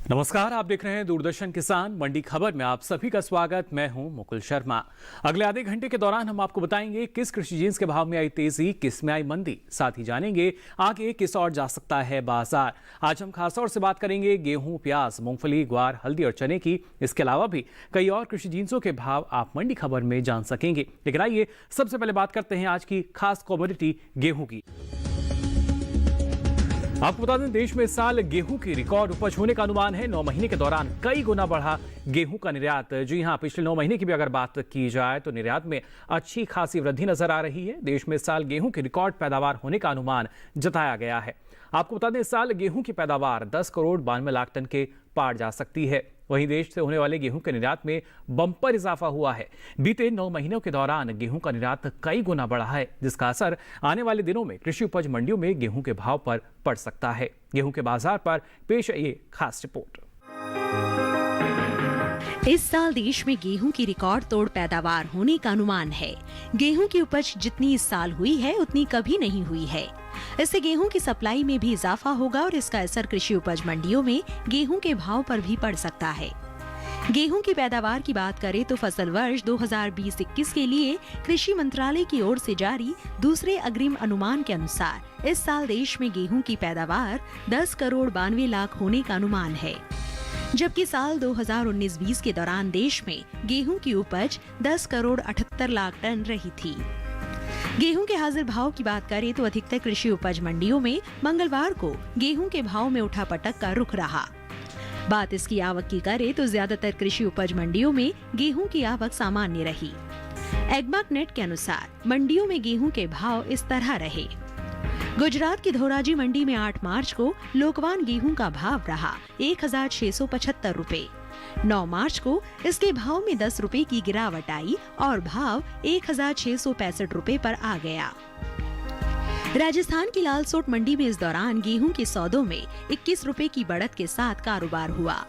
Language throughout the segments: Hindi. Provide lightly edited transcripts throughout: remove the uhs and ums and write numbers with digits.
नमस्कार, आप देख रहे हैं दूरदर्शन किसान मंडी खबर में आप सभी का स्वागत। मैं हूं मुकुल शर्मा। अगले आधे घंटे के दौरान हम आपको बताएंगे किस कृषि जिन्स के भाव में आई तेजी, किस में आई मंदी। साथ ही जानेंगे आगे किस और जा सकता है बाजार। आज हम खासतौर से बात करेंगे गेहूं, प्याज, मूंगफली, ग्वार, हल्दी और चने की। इसके अलावा भी कई और कृषि जिन्सों के भाव आप मंडी खबर में जान सकेंगे। लेकिन आइए सबसे पहले बात करते हैं आज की खास कमोडिटी गेहूं की। आपको बता दें, देश में इस साल गेहूं की रिकॉर्ड उपज होने का अनुमान है। 9 महीने के दौरान कई गुना बढ़ा गेहूं का निर्यात। जी हां, पिछले 9 महीने की भी अगर बात की जाए तो निर्यात में अच्छी खासी वृद्धि नजर आ रही है। देश में इस साल गेहूं की रिकॉर्ड पैदावार होने का अनुमान जताया गया है। आपको बता दें, इस साल गेहूं की पैदावार 10 करोड़ 92 लाख टन के पार जा सकती है। वहीं देश से होने वाले गेहूं के निर्यात में बम्पर इजाफा हुआ है। बीते 9 महीनों के दौरान गेहूं का निर्यात कई गुना बढ़ा है, जिसका असर आने वाले दिनों में कृषि उपज मंडियों में गेहूं के भाव पर पड़ सकता है। गेहूं के बाजार पर पेश है ये खास रिपोर्ट। इस साल देश में गेहूं की रिकॉर्ड तोड़ पैदावार होने का अनुमान है। गेहूं की उपज जितनी इस साल हुई है उतनी कभी नहीं हुई है। इससे गेहूं की सप्लाई में भी इजाफा होगा और इसका असर कृषि उपज मंडियों में गेहूं के भाव पर भी पड़ सकता है। गेहूं की पैदावार की बात करें तो फसल वर्ष 2020-21 के लिए कृषि मंत्रालय की ओर से जारी दूसरे अग्रिम अनुमान के अनुसार इस साल देश में गेहूं की पैदावार 10 करोड़ 92 लाख होने का अनुमान है, जबकि साल 2019-20 के दौरान देश में गेहूं की उपज 10 करोड़ 78 लाख टन रही थी। गेहूं के हाजिर भाव की बात करें तो अधिकतर कृषि उपज मंडियों में मंगलवार को गेहूं के भाव में उठापटक का रुख रहा। बात इसकी आवक की करें तो ज्यादातर कृषि उपज मंडियों में गेहूं की आवक सामान्य रही। एग्मार्क नेट के अनुसार मंडियों में गेहूं के भाव इस तरह रहे। गुजरात की धोराजी मंडी में 8 मार्च को लोकवान गेहूं का भाव रहा 1675 रुपए। 9 मार्च को इसके भाव में 10 रुपए की गिरावट आई और भाव 1665 रुपए पर आ गया। राजस्थान की लालसोट मंडी में इस दौरान गेहूं के सौदों में 21 रुपए की बढ़त के साथ कारोबार हुआ।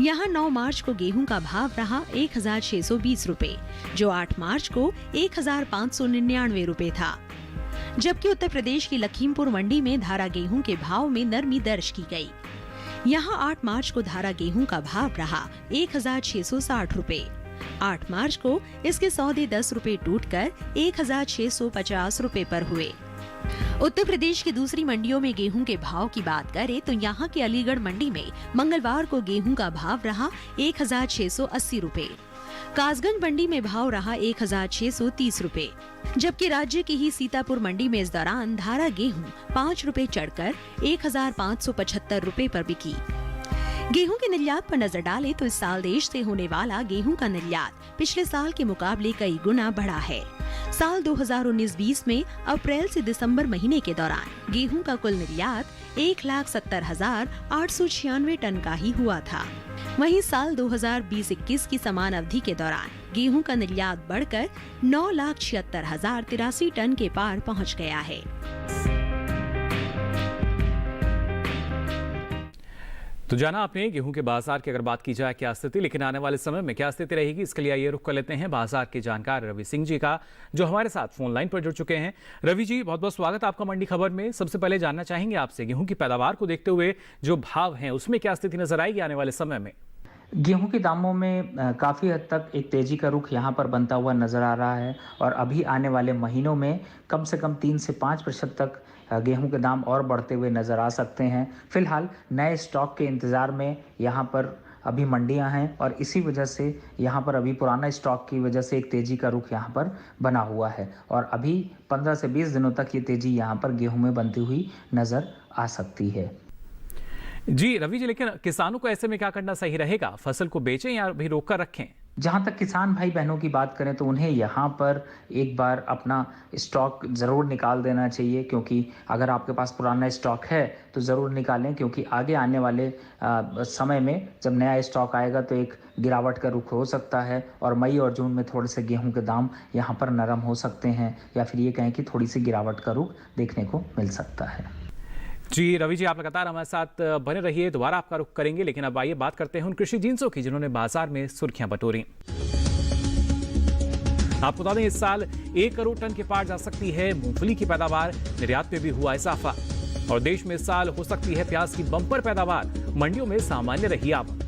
यहाँ 9 मार्च को गेहूं का भाव रहा 1620 रुपए, जो 8 मार्च को 1599 रुपए था। जबकि उत्तर प्रदेश की लखीमपुर मंडी में धारा गेहूं के भाव में नरमी दर्ज की गई। यहाँ 8 मार्च को धारा गेहूं का भाव रहा 1660 रुपए। 8 मार्च को इसके सौदे 10 रुपए टूटकर 1650 रुपए पर हुए। उत्तर प्रदेश की दूसरी मंडियों में गेहूं के भाव की बात करें तो यहाँ की अलीगढ़ मंडी में मंगलवार को गेहूं का भाव रहा 1680 रुपए। कासगंज मंडी में भाव रहा 1630 रुपए, जबकि राज्य की ही सीतापुर मंडी में इस दौरान धारा गेहूं 5 रुपए चढ़कर 1575 रुपए पर बिकी। गेहूं के निर्यात पर नजर डालें तो इस साल देश से होने वाला गेहूं का निर्यात पिछले साल के मुकाबले कई गुना बढ़ा है। साल 2019-20 में अप्रैल से दिसंबर महीने के दौरान गेहूं का कुल निर्यात 1,70,896 टन का ही हुआ था। वहीं साल 2020-21 की समान अवधि के दौरान गेहूं का निर्यात बढ़कर 9,76,083 टन के पार पहुंच गया है। तो जाना आपने गेहूं के बाजार की अगर बात की जाए क्या स्थिति, लेकिन आने वाले समय में क्या स्थिति रहेगी, इसके लिए आइए रुख कर लेते हैं बाजार के जानकार रवि सिंह जी का, जो हमारे साथ फोन लाइन पर जुड़ चुके हैं। रवि जी, बहुत बहुत स्वागत आपका मंडी खबर में। सबसे पहले जानना चाहेंगे आपसे, गेहूं की पैदावार को देखते हुए जो भाव हैं उसमें क्या स्थिति नजर आएगी आने वाले समय में? गेहूं के दामों में काफ़ी हद तक एक तेज़ी का रुख यहाँ पर बनता हुआ नज़र आ रहा है और अभी आने वाले महीनों में कम से कम 3 से 5% तक गेहूं के दाम और बढ़ते हुए नज़र आ सकते हैं। फिलहाल नए स्टॉक के इंतज़ार में यहाँ पर अभी मंडियां हैं और इसी वजह से यहाँ पर अभी पुराना स्टॉक की वजह से एक तेज़ी का रुख यहाँ पर बना हुआ है और अभी 15 से 20 दिनों तक ये तेज़ी यहाँ पर गेहूं में बनती हुई नज़र आ सकती है। जी रवि जी, लेकिन किसानों को ऐसे में क्या करना सही रहेगा? फसल को बेचें या अभी रोक कर रखें? जहाँ तक किसान भाई बहनों की बात करें तो उन्हें यहाँ पर एक बार अपना स्टॉक ज़रूर निकाल देना चाहिए, क्योंकि अगर आपके पास पुराना स्टॉक है तो ज़रूर निकालें, क्योंकि आगे आने वाले समय में जब नया स्टॉक आएगा तो एक गिरावट का रुख हो सकता है और मई और जून में थोड़े से गेहूं के दाम यहाँ पर नरम हो सकते हैं, या फिर ये कहें कि थोड़ी सी गिरावट का रुख देखने को मिल सकता है। जी रवि जी, आप लगातार हमारे साथ बने रहिए, दोबारा आपका रुख करेंगे। लेकिन अब आइए बात करते हैं उन कृषि जिन्सों की जिन्होंने बाजार में सुर्खियां बटोरी। आपको बता दें, इस साल 1 करोड़ टन के पार जा सकती है मूंगफली की पैदावार। निर्यात में भी हुआ इजाफा। और देश में इस साल हो सकती है प्याज की बम्पर पैदावार, मंडियों में सामान्य रही आवक।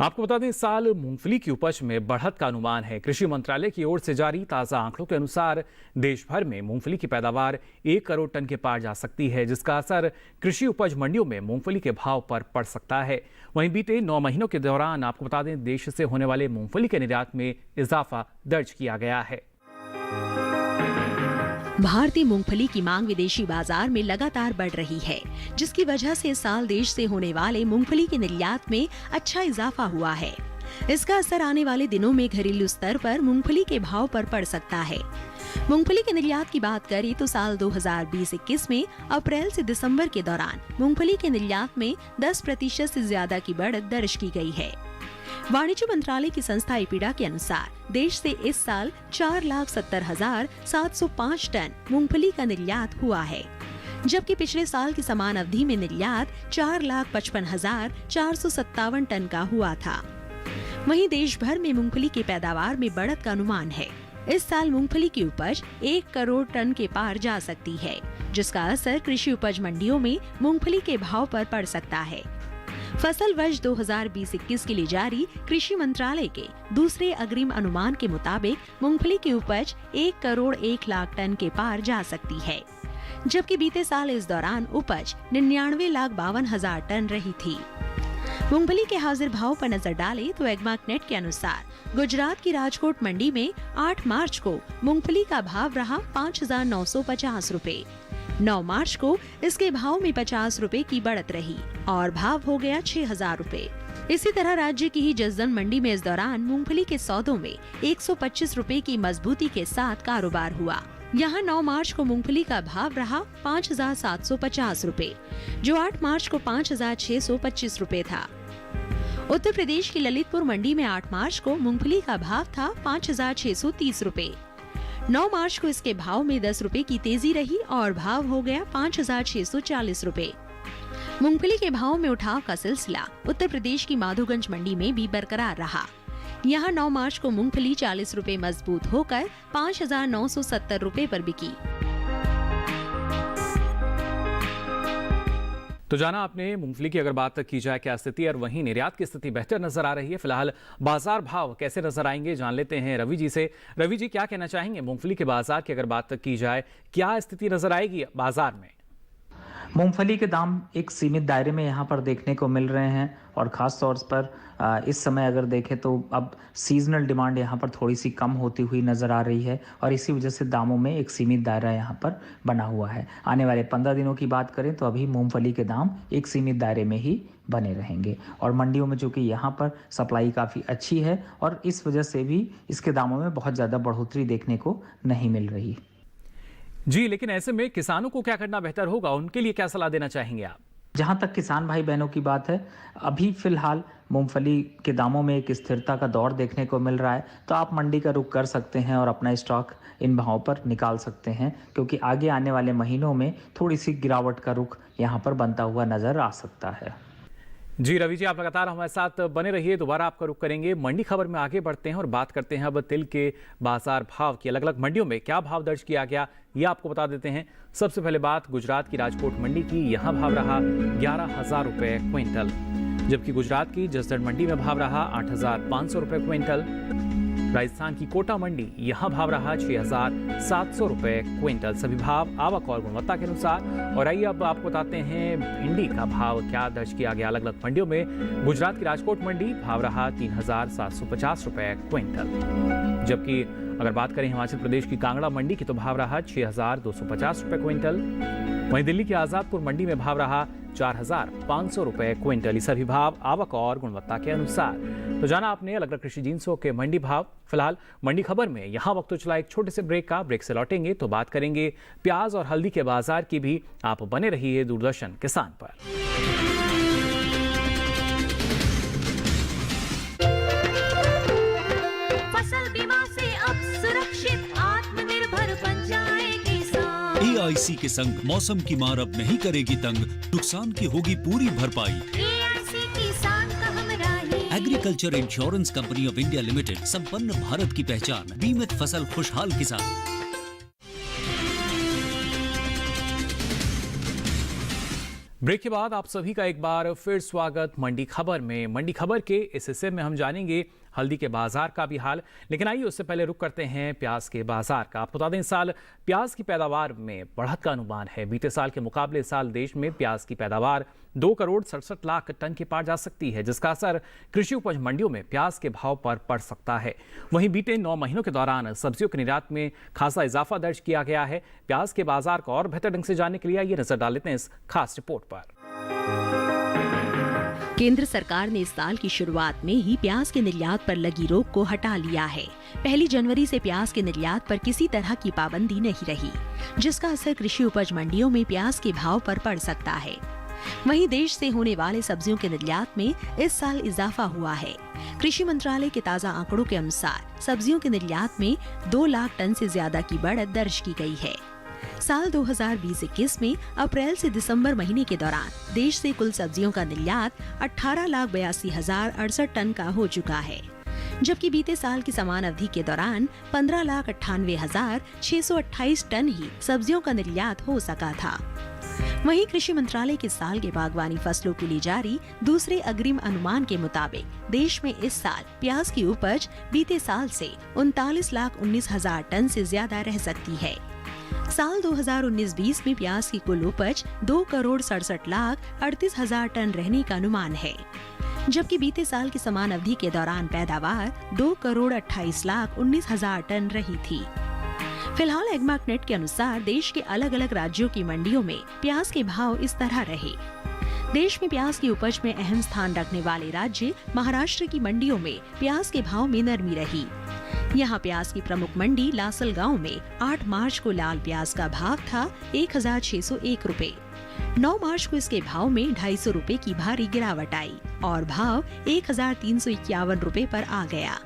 आपको बता दें, इस साल मूंगफली की उपज में बढ़त का अनुमान है। कृषि मंत्रालय की ओर से जारी ताजा आंकड़ों के अनुसार देश भर में मूंगफली की पैदावार 1 करोड़ टन के पार जा सकती है, जिसका असर कृषि उपज मंडियों में मूंगफली के भाव पर पड़ सकता है। वहीं बीते 9 महीनों के दौरान आपको बता दें, देश से होने वाले मूंगफली के निर्यात में इजाफा दर्ज किया गया है। भारतीय मूंगफली की मांग विदेशी बाजार में लगातार बढ़ रही है, जिसकी वजह से इस साल देश से होने वाले मूंगफली के निर्यात में अच्छा इजाफा हुआ है। इसका असर आने वाले दिनों में घरेलू स्तर पर मूंगफली के भाव पर पड़ सकता है। मूंगफली के निर्यात की बात करें तो साल 2020-21 में अप्रैल से दिसंबर के दौरान मूंगफली के निर्यात में 10% से ज्यादा की बढ़त दर्ज की गई है। वाणिज्य मंत्रालय की संस्था इपीडा के अनुसार देश से इस साल 4,70,705 टन मूंगफली का निर्यात हुआ है, जबकि पिछले साल की समान अवधि में निर्यात 4,55,457 टन का हुआ था। वहीं देश भर में मूंगफली की पैदावार में बढ़त का अनुमान है। इस साल मूंगफली की उपज 1 करोड़ टन के पार जा सकती है, जिसका असर कृषि उपज मंडियों में मूंगफली के भाव पर पड़ सकता है। फसल वर्ष 2020-21 के लिए जारी कृषि मंत्रालय के दूसरे अग्रिम अनुमान के मुताबिक मूंगफली की उपज 1 करोड़ 1 लाख टन के पार जा सकती है, जबकि बीते साल इस दौरान उपज 99,52,000 टन रही थी। मूंगफली के हाजिर भाव पर नजर डालें तो एग्मार्कनेट के अनुसार गुजरात की राजकोट मंडी में 8 मार्च को मूंगफली का भाव रहा 5,950 रुपए। 9 मार्च को इसके भाव में 50 रुपए की बढ़त रही और भाव हो गया 6,000 रुपए। इसी तरह राज्य की ही जसदन मंडी में इस दौरान मूंगफली के सौदों में 125 रुपए की मजबूती के साथ कारोबार हुआ। यहाँ 9 मार्च को मूंगफली का भाव रहा 5,750 रुपए, जो 8 मार्च को 5,625 रुपए था। उत्तर प्रदेश की ललितपुर मंडी में 8 मार्च को मूंगफली का भाव था 5,630 रुपए। 9 मार्च को इसके भाव में 10 रुपए की तेजी रही और भाव हो गया 5,640 रुपए। मूंगफली के भाव में उठाव का सिलसिला उत्तर प्रदेश की माधोगंज मंडी में भी बरकरार रहा। यहाँ 9 मार्च को मूंगफली 40 रुपए मजबूत होकर 5,970 रुपए पर बिकी। तो जाना आपने मूंगफली की अगर बात की जाए क्या स्थिति, और वहीं निर्यात की स्थिति बेहतर नजर आ रही है। फिलहाल बाजार भाव कैसे नजर आएंगे जान लेते हैं रवि जी से। रवि जी, क्या कहना चाहेंगे मूंगफली के बाजार की अगर बात की जाए, क्या स्थिति नजर आएगी बाजार में? मूंगफली के दाम एक सीमित दायरे में यहाँ पर देखने को मिल रहे हैं और ख़ास तौर पर इस समय अगर देखें तो अब सीजनल डिमांड यहाँ पर थोड़ी सी कम होती हुई नज़र आ रही है और इसी वजह से दामों में एक सीमित दायरा यहाँ पर बना हुआ है। आने वाले 15 दिनों की बात करें तो अभी मूंगफली के दाम एक सीमित दायरे में ही बने रहेंगे और मंडियों में चूँकि यहाँ पर सप्लाई काफ़ी अच्छी है और इस वजह से भी इसके दामों में बहुत ज़्यादा बढ़ोतरी देखने को नहीं मिल रही जी। लेकिन ऐसे में किसानों को क्या करना बेहतर होगा, उनके लिए क्या सलाह देना चाहेंगे आप? जहाँ तक किसान भाई बहनों की बात है, अभी फिलहाल मूंगफली के दामों में एक स्थिरता का दौर देखने को मिल रहा है, तो आप मंडी का रुख कर सकते हैं और अपना स्टॉक इन भावों पर निकाल सकते हैं, क्योंकि आगे आने वाले महीनों में थोड़ी सी गिरावट का रुख यहाँ पर बनता हुआ नजर आ सकता है। जी रवि जी, आप लगातार हमारे साथ बने रहिए। दोबारा आपका रुख करेंगे। मंडी खबर में आगे बढ़ते हैं और बात करते हैं अब तिल के बाजार भाव की। अलग अलग मंडियों में क्या भाव दर्ज किया गया ये आपको बता देते हैं। सबसे पहले बात गुजरात की राजकोट मंडी की। यहाँ भाव रहा 11,000 रुपए क्विंटल, जबकि गुजरात की जसदन मंडी में भाव रहा 8,500 रुपए क्विंटल। राजस्थान की कोटा मंडी यहाँ भाव रहा 6,700 रुपए क्विंटल। सभी भाव आवक और गुणवत्ता के अनुसार। और आइए अब आपको बताते हैं भिंडी का भाव क्या दर्ज किया गया अलग अलग मंडियों में। गुजरात की राजकोट मंडी भाव रहा 3,750 रुपए क्विंटल, जबकि अगर बात करें हिमाचल प्रदेश की कांगड़ा मंडी की तो भाव रहा 6,250 रुपए क्विंटल। वहीं दिल्ली की आजादपुर मंडी में भाव रहा 4,500 रुपए क्विंटल। सभी भाव आवक और गुणवत्ता के अनुसार। तो जाना आपने अलग अलग कृषि जिन्सों के मंडी भाव। फिलहाल मंडी खबर में यहाँ वक्त तो चला एक छोटे से ब्रेक का। ब्रेक से लौटेंगे तो बात करेंगे प्याज और हल्दी के बाजार की भी। आप बने रहिए दूरदर्शन किसान पर। फसल बीमा से अब सुरक्षित आत्मनिर्भर बन जाए किसान। AIC के संग मौसम की मार अब नहीं करेगी तंग, नुकसान की होगी पूरी भरपाई। AIC किसान का हमराही। Agriculture insurance company of India limited, संपन्न भारत की पहचान, बीमित फसल खुशहाल किसान। ब्रेक के बाद आप सभी का एक बार फिर स्वागत मंडी खबर में। मंडी खबर के इस हिस्से में हम जानेंगे हल्दी के बाजार का भी हाल, लेकिन आइए उससे पहले रुक करते हैं प्याज के बाजार का। आपको बता दें, इस साल प्याज की पैदावार में बढ़त का अनुमान है। बीते साल के मुकाबले इस साल देश में प्याज की पैदावार 2,67,00,000 टन के पार जा सकती है, जिसका असर कृषि उपज मंडियों में प्याज के भाव पर पड़ सकता है। वहीं बीते 9 महीनों के दौरान सब्जियों के निर्यात में खासा इजाफा दर्ज किया गया है। प्याज के बाजार को और बेहतर ढंग से जानने के लिए आइए नजर डाल लेते हैं इस खास रिपोर्ट पर। केंद्र सरकार ने इस साल की शुरुआत में ही प्याज के निर्यात पर लगी रोक को हटा लिया है। 1 जनवरी से प्याज के निर्यात पर किसी तरह की पाबंदी नहीं रही, जिसका असर कृषि उपज मंडियों में प्याज के भाव पर पड़ सकता है। वहीं देश से होने वाले सब्जियों के निर्यात में इस साल इजाफा हुआ है। कृषि मंत्रालय के ताजा आंकड़ों के अनुसार सब्जियों के निर्यात में 2 लाख टन से ज्यादा की बढ़त दर्ज की गई है। साल 2020-21 में अप्रैल से दिसंबर महीने के दौरान देश से कुल सब्जियों का निर्यात 18,82,068 टन का हो चुका है, जबकि बीते साल की समान अवधि के दौरान 15,98,628 टन ही सब्जियों का निर्यात हो सका था। वहीं कृषि मंत्रालय के साल के बागवानी फसलों के लिए जारी दूसरे अग्रिम अनुमान के मुताबिक देश में इस साल प्याज की उपज बीते साल से 39,19,000 टन से ज्यादा रह सकती है। साल 2019-20 में प्याज की कुल उपज 2,67,38,000 टन रहने का अनुमान है, जबकि बीते साल की समान अवधि के दौरान पैदावार 2,28,19,000 टन रही थी। फिलहाल एग्मार्कनेट के अनुसार देश के अलग अलग राज्यों की मंडियों में प्याज के भाव इस तरह रहे। देश में प्याज की उपज में अहम स्थान रखने वाले राज्य महाराष्ट्र की मंडियों में प्याज के भाव में नरमी रही। यहाँ प्याज की प्रमुख मंडी लासलगांव में 8 मार्च को लाल प्याज का भाव था 1,601 रुपए। 9 मार्च को इसके भाव में 250 रुपए की भारी गिरावट आई और भाव 1,351 रुपए पर आ गया।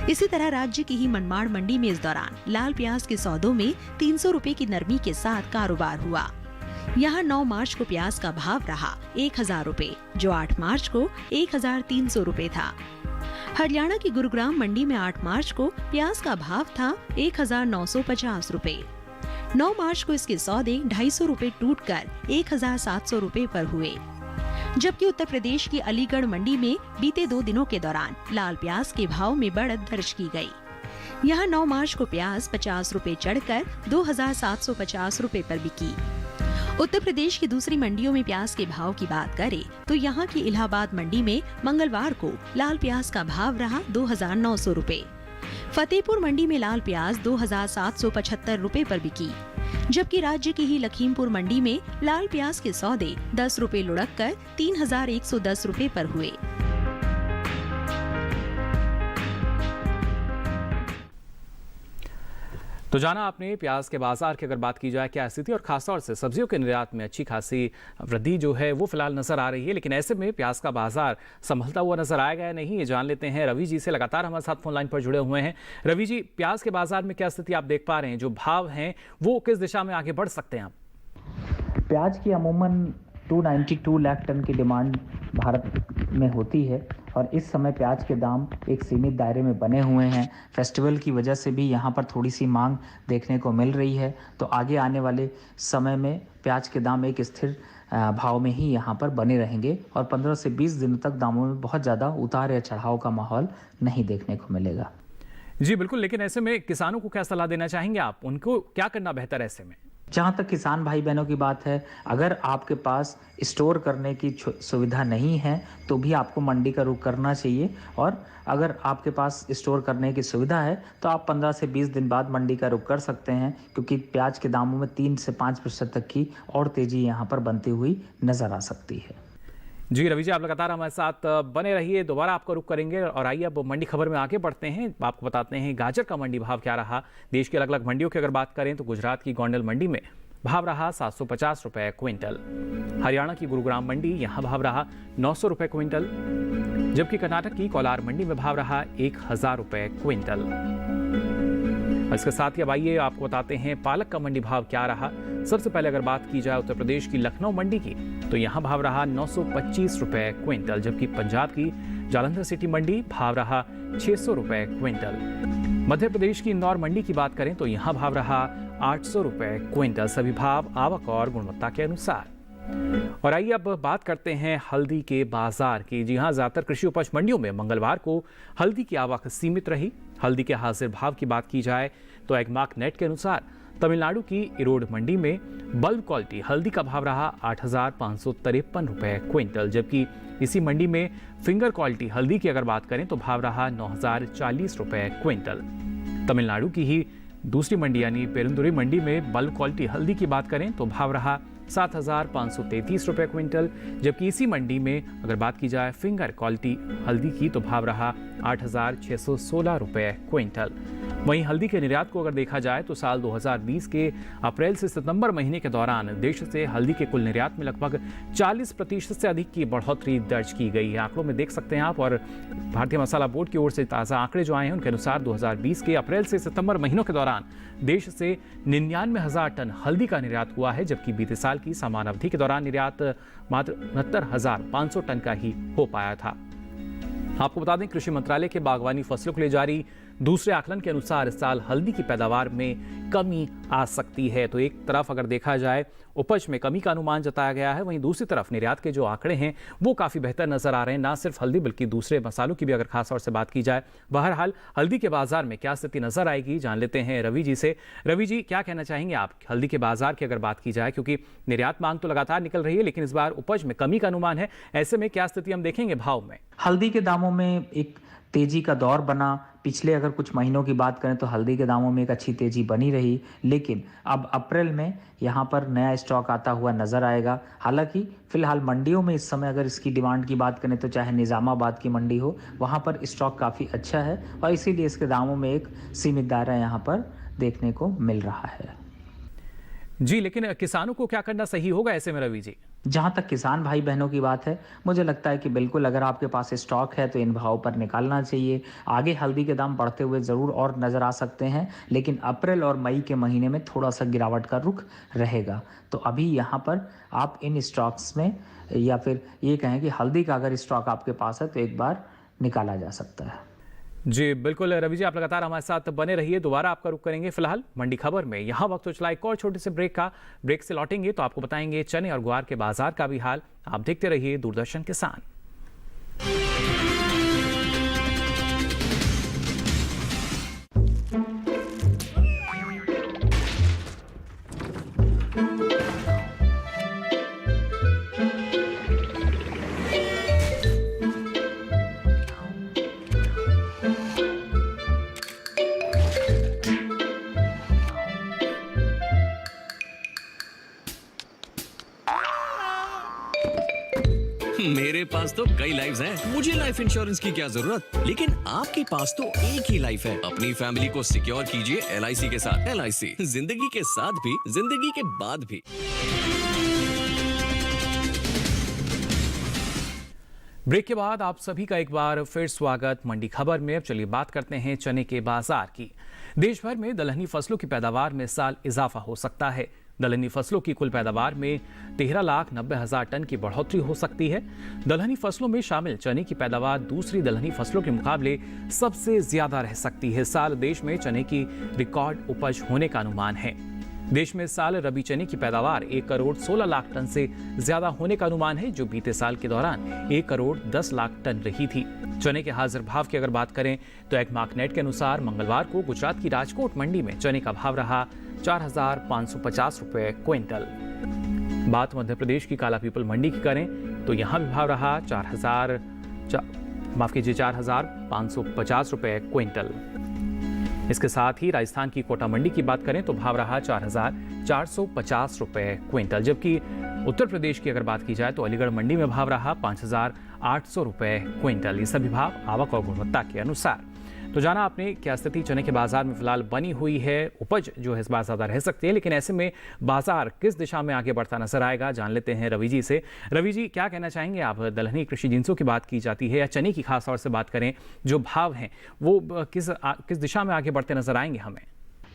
इसी तरह राज्य की ही मनमाड़ मंडी में इस दौरान लाल प्याज के सौदों में 300 रुपए की नरमी के साथ कारोबार हुआ। यहाँ 9 मार्च को प्याज का भाव रहा 1,000 रुपए, जो 8 मार्च को 1,300 रुपए था। हरियाणा की गुरुग्राम मंडी में 8 मार्च को प्याज का भाव था 1,950 रुपए। 9 मार्च को इसके सौदे 250 रुपए टूटकर 1,700 रुपए पर हुए, जबकि उत्तर प्रदेश की अलीगढ़ मंडी में बीते 2 दिनों के दौरान लाल प्याज के भाव में बढ़त दर्ज की गई। यहाँ 9 मार्च को प्याज 50 रुपए चढ़कर 2,750 रुपए पर बिकी। उत्तर प्रदेश की दूसरी मंडियों में प्याज के भाव की बात करें तो यहाँ की इलाहाबाद मंडी में मंगलवार को लाल प्याज का भाव रहा 2,900 रुपए। फतेहपुर मंडी में लाल प्याज 2,775 रुपए पर बिकी, जबकि राज्य की ही लखीमपुर मंडी में लाल प्याज के सौदे 10 रुपए लुढ़क कर 3,110 रुपए पर हुए। तो जाना आपने प्याज के बाजार की अगर बात की जाए क्या स्थिति, और खासतौर से सब्जियों के निर्यात में अच्छी खासी वृद्धि जो है वो फिलहाल नजर आ रही है, लेकिन ऐसे में प्याज का बाजार संभलता हुआ नजर आएगा या नहीं, ये जान लेते हैं रवि जी से। लगातार हमारे साथ फोन लाइन पर जुड़े हुए हैं। रवि जी, प्याज के बाजार में क्या स्थिति आप देख पा रहे हैं? जो भाव हैं वो किस दिशा में आगे बढ़ सकते हैं आप? प्याज की अमूमन 292 लाख टन की डिमांड भारत में होती है और इस समय प्याज के दाम एक सीमित दायरे में बने हुए हैं। फेस्टिवल की वजह से भी यहाँ पर थोड़ी सी मांग देखने को मिल रही है, तो आगे आने वाले समय में प्याज के दाम एक स्थिर भाव में ही यहाँ पर बने रहेंगे और 15 से 20 दिनों तक दामों में बहुत ज़्यादा उतार या चढ़ाव का माहौल नहीं देखने को मिलेगा। जी बिल्कुल, लेकिन ऐसे में किसानों को क्या सलाह देना चाहेंगे आप? उनको क्या करना बेहतर है ऐसे में? जहाँ तक किसान भाई बहनों की बात है, अगर आपके पास स्टोर करने की सुविधा नहीं है तो भी आपको मंडी का रुख करना चाहिए, और अगर आपके पास स्टोर करने की सुविधा है तो आप 15 से 20 दिन बाद मंडी का रुख कर सकते हैं, क्योंकि प्याज के दामों में 3 से 5% तक की और तेजी यहाँ पर बनती हुई नजर आ सकती है। जी रवि जी, आप लगातार हमारे साथ बने रहिए, दोबारा आपका रुख करेंगे। और आइए अब मंडी खबर में आगे बढ़ते हैं। आपको बताते हैं गाजर का मंडी भाव क्या रहा। देश की अलग अलग मंडियों की अगर बात करें तो गुजरात की गोंडल मंडी में भाव रहा 750 रुपए क्विंटल। हरियाणा की गुरुग्राम मंडी यहाँ भाव रहा 900 रुपए क्विंटल, जबकि कर्नाटक की कोलार मंडी में भाव रहा 1000 रुपए क्विंटल। इसके साथ ही अब आइए आपको बताते हैं पालक का मंडी भाव क्या रहा। सबसे पहले अगर बात की जाए उत्तर प्रदेश की लखनऊ मंडी की तो यहाँ भाव रहा 925 रुपए क्विंटल, जबकि पंजाब की जालंधर सिटी मंडी भाव रहा 600 रुपए क्विंटल। मध्य प्रदेश की इंदौर मंडी की बात करें तो यहाँ भाव रहा 800 रुपए क्विंटल। सभी भाव आवक और गुणवत्ता के अनुसार। और आइए अब बात करते हैं हल्दी के बाजार की। जी हां, ज्यादातर कृषि उपज मंडियों में मंगलवार को हल्दी की आवक सीमित रही। हल्दी के हाजिर भाव की बात की जाए तो एग्मार्क नेट के अनुसार तमिलनाडु की इरोड मंडी में बल्ब क्वालिटी हल्दी का भाव रहा 8,553 रुपए क्विंटल, जबकि इसी मंडी में फिंगर क्वालिटी हल्दी की अगर बात करें तो भाव रहा 9,040 रुपए क्विंटल। तमिलनाडु की ही दूसरी मंडी यानी पेरुंदुरी मंडी में बल्ब क्वालिटी हल्दी की बात करें तो भाव रहा 7,533 रुपए क्विंटल, जबकि इसी मंडी में अगर बात की जाए फिंगर क्वालिटी हल्दी की तो भाव रहा 8,616 रुपए क्विंटल। वहीं हल्दी के निर्यात को अगर देखा जाए तो साल 2020 के अप्रैल से सितंबर महीने के दौरान देश से हल्दी के कुल निर्यात में लगभग 40% से अधिक की बढ़ोतरी दर्ज की गई है। आंकड़ों में देख सकते हैं आप। और भारतीय मसाला बोर्ड की ओर से ताज़ा आंकड़े जो आए हैं उनके अनुसार 2020 के अप्रैल से सितंबर महीनों के दौरान देश से 99,000 टन हल्दी का निर्यात हुआ है, जबकि बीते साल की समान अवधि के दौरान निर्यात मात्र 69,500 टन का ही हो पाया था। आपको बता दें, कृषि मंत्रालय के बागवानी फसलों के लिए जारी दूसरे आकलन के अनुसार इस साल हल्दी की पैदावार में कमी आ सकती है। तो एक तरफ अगर देखा जाए उपज में कमी का अनुमान जताया गया है, वहीं दूसरी तरफ निर्यात के जो आंकड़े हैं वो काफ़ी बेहतर नजर आ रहे हैं। ना सिर्फ हल्दी बल्कि दूसरे मसालों की भी अगर खास तौर से बात की जाए। बहरहाल हल्दी के बाजार में क्या स्थिति नजर आएगी, जान लेते हैं रवि जी से। रवि जी, क्या कहना चाहेंगे आप हल्दी के बाजार की अगर बात की जाए, क्योंकि निर्यात मांग तो लगातार निकल रही है लेकिन इस बार उपज में कमी का अनुमान है, ऐसे में क्या स्थिति हम देखेंगे भाव में? हल्दी के दामों में एक तेजी का दौर बना। पिछले अगर कुछ महीनों की बात करें तो हल्दी के दामों में एक अच्छी तेजी बनी रही, लेकिन अब अप्रैल में यहाँ पर नया स्टॉक आता हुआ नजर आएगा। हालांकि फिलहाल मंडियों में इस समय अगर इसकी डिमांड की बात करें तो चाहे निजामाबाद की मंडी हो, वहाँ पर स्टॉक काफ़ी अच्छा है और इसीलिए इसके दामों में एक सीमित दायरा यहाँ पर देखने को मिल रहा है। जी, लेकिन किसानों को क्या करना सही होगा ऐसे में रवि जी? जहाँ तक किसान भाई बहनों की बात है, मुझे लगता है कि बिल्कुल अगर आपके पास स्टॉक है तो इन भाव पर निकालना चाहिए। आगे हल्दी के दाम बढ़ते हुए ज़रूर और नज़र आ सकते हैं, लेकिन अप्रैल और मई के महीने में थोड़ा सा गिरावट का रुख रहेगा। तो अभी यहाँ पर आप इन स्टॉक्स में, या फिर ये कहें कि हल्दी का अगर स्टॉक आपके पास है तो एक बार निकाला जा सकता है। जी बिल्कुल रवि जी, आप लगातार हमारे साथ बने रहिए। दोबारा आपका रुख करेंगे फिलहाल मंडी खबर में। यहाँ वक्त तो चला एक और छोटे से ब्रेक से लौटेंगे तो आपको बताएंगे चने और ग्वार के बाजार का भी हाल। आप देखते रहिए दूरदर्शन किसान। मेरे पास तो कई लाइफ्स हैं। मुझे लाइफ इंश्योरेंस की क्या जरूरत, लेकिन आपके पास तो एक ही लाइफ है। अपनी फैमिली को सिक्योर कीजिए LIC के साथ। LIC, जिंदगी के साथ भी, जिंदगी के बाद भी। ब्रेक के बाद आप सभी का एक बार फिर स्वागत मंडी खबर में। अब चलिए बात करते हैं चने के बाजार की। देश भर में दलहनी फसलों की पैदावार में इस साल इजाफा हो सकता है। दलहनी फसलों की कुल पैदावार में 13,90,000 टन की बढ़ोतरी हो सकती है। दलहनी फसलों में शामिल चने की पैदावार दूसरी दलहनी फसलों के मुकाबले सबसे ज्यादा रह सकती है। इस साल देश में चने की रिकॉर्ड उपज होने का अनुमान है। देश में इस साल रबी चने की पैदावार 1 करोड़ 16 लाख टन से ज्यादा होने का अनुमान है, जो बीते साल के दौरान 1 करोड़ 10 लाख टन रही थी। चने के हाजिर भाव की अगर बात करें तो एग्मार्क नेट के अनुसार मंगलवार को गुजरात की राजकोट मंडी में चने का भाव रहा 4,550 रुपए क्विंटल। बात मध्य प्रदेश की काला पीपल मंडी की करें तो यहाँ भी भाव रहा 4,550 रुपए क्विंटल। इसके साथ ही राजस्थान की कोटा मंडी की बात करें तो भाव रहा 4,450 रुपए क्विंटल, जबकि उत्तर प्रदेश की अगर बात की जाए तो अलीगढ़ मंडी में भाव रहा 5,800 रुपए क्विंटल। ये सभी भाव आवक और गुणवत्ता के अनुसार। तो जाना आपने क्या स्थिति चने के बाजार में फिलहाल बनी हुई है। उपज जो है इस बार ज्यादा रह सकती है, लेकिन ऐसे में बाजार किस दिशा में आगे बढ़ता नजर आएगा, जान लेते हैं रवि जी से। रवि जी, क्या कहना चाहेंगे आप? दलहनी कृषि जिंसों की बात की जाती है या चने की खास तौर से बात करें, जो भाव हैं वो किस दिशा में आगे बढ़ते नजर आएंगे हमें?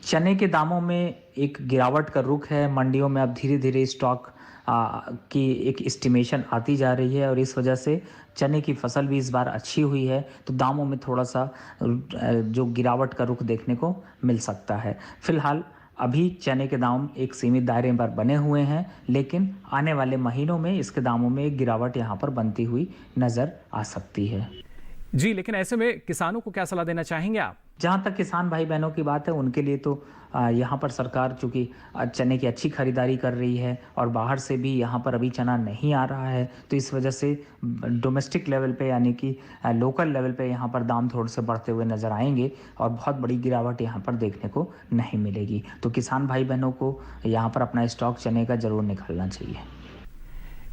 चने के दामों में एक गिरावट का रुख है। मंडियों में अब धीरे धीरे स्टॉक की एक एस्टिमेशन आती जा रही है और इस वजह से चने की फसल भी इस बार अच्छी हुई है, तो दामों में थोड़ा सा जो गिरावट का रुख देखने को मिल सकता है। फिलहाल अभी चने के दाम एक सीमित दायरे पर बने हुए हैं, लेकिन आने वाले महीनों में इसके दामों में एक गिरावट यहाँ पर बनती हुई नज़र आ सकती है। जी, लेकिन ऐसे में किसानों को क्या सलाह देना चाहेंगे आप? जहाँ तक किसान भाई बहनों की बात है, उनके लिए तो यहाँ पर सरकार चूँकि चने की अच्छी खरीदारी कर रही है और बाहर से भी यहाँ पर अभी चना नहीं आ रहा है, तो इस वजह से डोमेस्टिक लेवल पे यानी कि लोकल लेवल पे यहाँ पर दाम थोड़े से बढ़ते हुए नज़र आएंगे और बहुत बड़ी गिरावट यहाँ पर देखने को नहीं मिलेगी। तो किसान भाई बहनों को यहाँ पर अपना स्टॉक चने का ज़रूर निकालना चाहिए।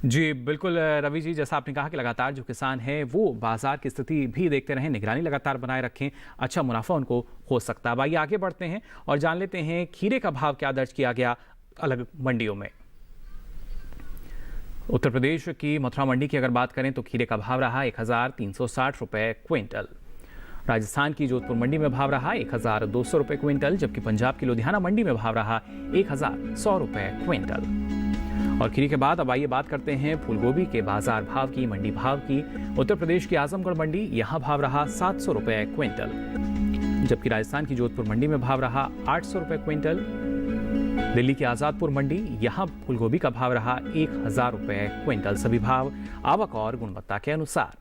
जी बिल्कुल रवि जी, जैसा आपने कहा कि लगातार जो किसान हैं वो बाजार की स्थिति भी देखते रहें, निगरानी लगातार बनाए रखें, अच्छा मुनाफा उनको हो सकता है। आइए आगे बढ़ते हैं और जान लेते हैं खीरे का भाव क्या दर्ज किया गया अलग मंडियों में। उत्तर प्रदेश की मथुरा मंडी की अगर बात करें तो खीरे का भाव रहा 1360 रुपए क्विंटल। राजस्थान की जोधपुर मंडी में भाव रहा 1200 रुपए क्विंटल, जबकि पंजाब की लुधियाना मंडी में भाव रहा 1100 रुपए क्विंटल। और खीरे के बाद अब आइए बात करते हैं फूलगोभी के बाजार भाव की, मंडी भाव की। उत्तर प्रदेश की आजमगढ़ मंडी यहां भाव रहा 700 रुपए क्विंटल, जबकि राजस्थान की जोधपुर मंडी में भाव रहा 800 रुपए क्विंटल। दिल्ली की आजादपुर मंडी यहां फूलगोभी का भाव रहा 1000 रुपए क्विंटल। सभी भाव आवक और गुणवत्ता के अनुसार।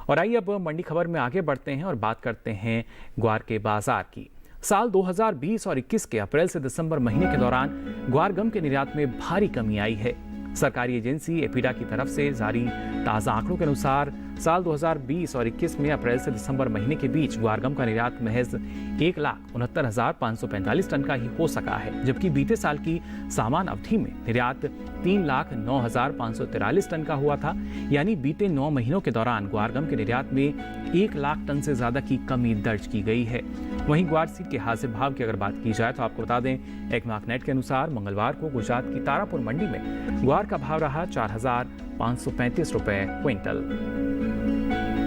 और आइए अब मंडी खबर में आगे बढ़ते हैं और बात करते हैं ग्वार के बाजार की। साल 2020 और 21 के अप्रैल से दिसंबर महीने के दौरान ग्वार गम के निर्यात में भारी कमी आई है। सरकारी एजेंसी एपीडा की तरफ से जारी ताज़ा आंकड़ों के अनुसार साल 2020 और 21 में अप्रैल से दिसंबर महीने के बीच ग्वारगम का निर्यात महज 1,69,545 टन का ही हो सका है, जबकि बीते साल की समान अवधि में निर्यात 3,09,543 टन का हुआ था। यानी बीते 9 महीनों के दौरान ग्वारगम के निर्यात में 1 लाख टन से ज्यादा की कमी दर्ज की गई है। वहीं ग्वार सीड के हाजिर भाव की अगर बात की जाए तो आपको बता दें, एकमार्कनेट के अनुसार मंगलवार को गुजरात की तारापुर मंडी में ग्वार का भाव रहा 4,535 रुपए क्विंटल।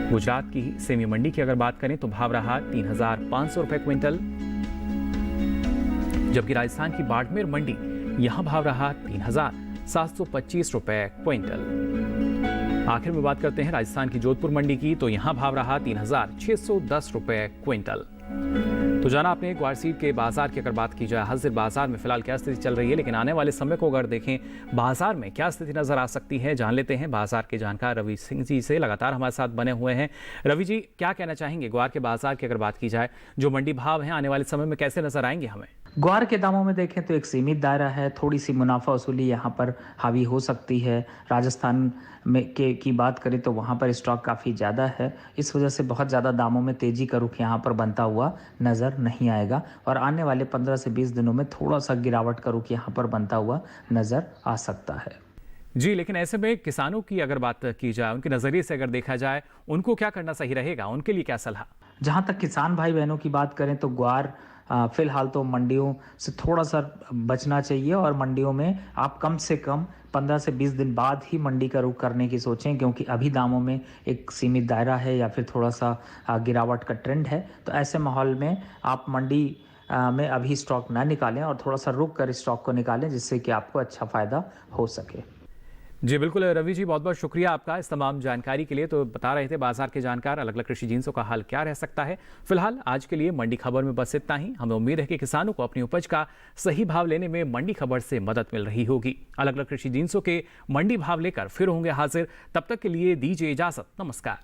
गुजरात की सेमी मंडी की अगर बात करें तो भाव रहा 3,500 रुपए क्विंटल, जबकि राजस्थान की बाड़मेर मंडी यहां भाव रहा 3,725 रुपए क्विंटल। आखिर में बात करते हैं राजस्थान की जोधपुर मंडी की, तो यहां भाव रहा 3,610 रुपए क्विंटल। तो जाना आपने ग्वार सीड के बाजार की अगर बात की जाए, हाजिर बाजार में फिलहाल क्या स्थिति चल रही है, लेकिन आने वाले समय को अगर देखें बाजार में क्या स्थिति नजर आ सकती है, जान लेते हैं बाजार के जानकार रवि सिंह जी से, लगातार हमारे साथ बने हुए हैं। रवि जी, क्या कहना चाहेंगे ग्वार के बाजार की अगर बात की जाए, जो मंडी भाव हैं आने वाले समय में कैसे नजर आएंगे हमें? ग्वार के दामों में देखें तो एक सीमित दायरा है, थोड़ी सी मुनाफा वसूली यहाँ पर हावी हो सकती है। राजस्थान में की बात करें तो वहाँ पर स्टॉक काफ़ी ज़्यादा है, इस वजह से बहुत ज़्यादा दामों में तेज़ी का रुख यहाँ पर बनता हुआ नज़र नहीं आएगा और आने वाले 15 से 20 दिनों में थोड़ा सा गिरावट का रुख यहाँ पर बनता हुआ नज़र आ सकता है। जी, लेकिन ऐसे में किसानों की अगर बात की जाए, उनके नज़रिए से अगर देखा जाए, उनको क्या करना सही रहेगा, उनके लिए क्या सलाह? जहाँ तक किसान भाई बहनों की बात करें तो ग्वार फिलहाल तो मंडियों से थोड़ा सा बचना चाहिए और मंडियों में आप कम से कम 15 से 20 दिन बाद ही मंडी का रुख करने की सोचें, क्योंकि अभी दामों में एक सीमित दायरा है या फिर थोड़ा सा गिरावट का ट्रेंड है। तो ऐसे माहौल में आप मंडी में अभी स्टॉक ना निकालें और थोड़ा सा रुक कर स्टॉक को निकालें, जिससे कि आपको अच्छा फायदा हो सके। जी बिल्कुल रवि जी, बहुत बहुत शुक्रिया आपका इस तमाम जानकारी के लिए। तो बता रहे थे बाजार के जानकार अलग अलग कृषि जिन्सों का हाल क्या रह सकता है। फिलहाल आज के लिए मंडी खबर में बस इतना ही। हमें उम्मीद है कि किसानों को अपनी उपज का सही भाव लेने में मंडी खबर से मदद मिल रही होगी। अलग अलग कृषि जिन्सों के मंडी भाव लेकर फिर होंगे हाजिर, तब तक के लिए दीजिए इजाजत, नमस्कार।